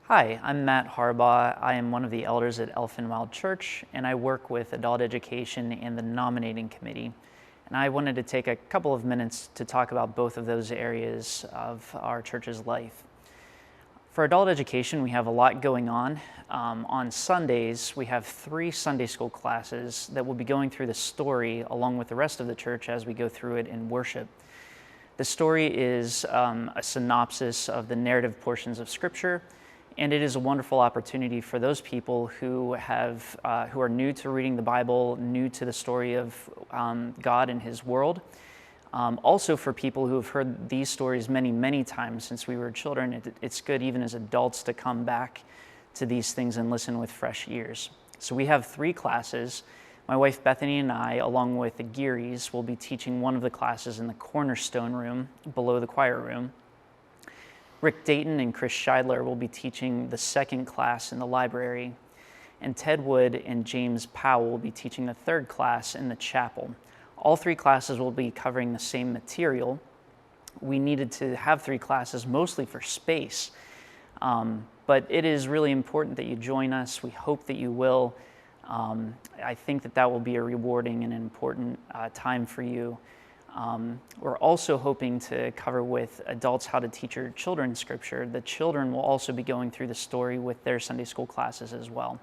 Hi, I'm Matt Harbaugh. I am one of the elders at Elfin Church, and I work with adult education and the nominating committee. And I wanted to take a couple of minutes to talk about both of those areas of our church's life. For adult education, we have a lot going on. On Sundays, we have 3 Sunday school classes that will be going through the story along with the rest of the church as we go through it in worship. The story is a synopsis of the narrative portions of Scripture, and it is a wonderful opportunity for those people who are new to reading the Bible, new to the story of God and His world. Also for people who have heard these stories many, many times since we were children, it's good even as adults to come back to these things and listen with fresh ears. So we have 3 classes. My wife Bethany and I, along with the Gearys, will be teaching one of the classes in the Cornerstone room below the choir room. Rick Dayton and Chris Scheidler will be teaching the 2nd class in the library, and Ted Wood and James Powell will be teaching the 3rd class in the chapel. All 3 classes will be covering the same material. We needed to have 3 classes mostly for space, but it is really important that you join us. We hope that you will. I think that will be a rewarding and important time for you. We're also hoping to cover with adults how to teach your children Scripture. The children will also be going through the story with their Sunday school classes as well.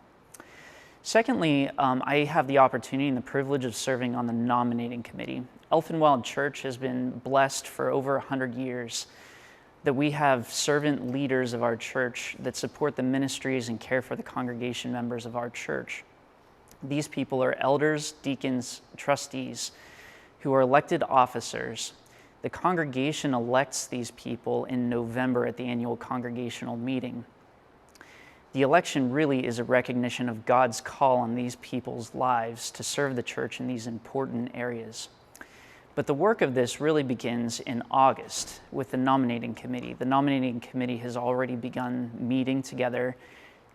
Secondly, I have the opportunity and the privilege of serving on the nominating committee. Elfin Church has been blessed for over 100 years that we have servant leaders of our church that support the ministries and care for the congregation members of our church. These people are elders, deacons, trustees, who are elected officers. The congregation elects these people in November at the annual congregational meeting. The election really is a recognition of God's call on these people's lives to serve the church in these important areas. But the work of this really begins in August with the nominating committee. The nominating committee has already begun meeting together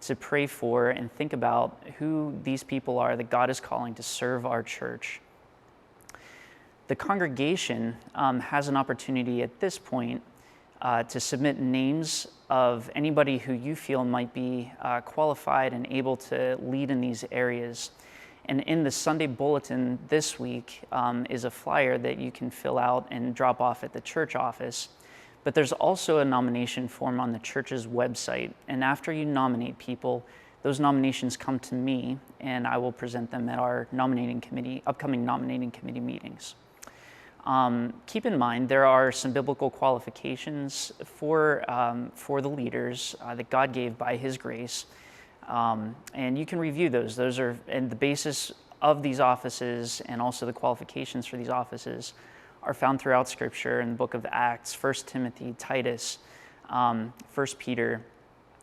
to pray for and think about who these people are that God is calling to serve our church. The congregation has an opportunity at this point to submit names of anybody who you feel might be qualified and able to lead in these areas. And in the Sunday bulletin this week is a flyer that you can fill out and drop off at the church office. But there's also a nomination form on the church's website. And after you nominate people, those nominations come to me, and I will present them at our upcoming nominating committee meetings. Keep in mind, there are some biblical qualifications for the leaders that God gave by His grace, and you can review those. Those are, and the basis of these offices and also the qualifications for these offices are found throughout Scripture in the book of Acts, 1 Timothy, Titus, 1 Peter,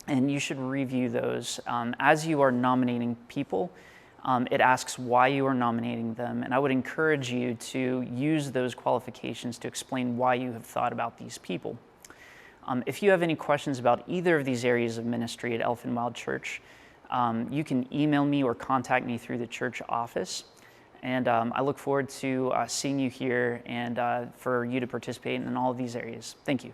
and you should review those. As you are nominating people, it asks why you are nominating them, and I would encourage you to use those qualifications to explain why you have thought about these people. If you have any questions about either of these areas of ministry at Elfin Church, you can email me or contact me through the church office, and I look forward to seeing you here and for you to participate in all of these areas. Thank you.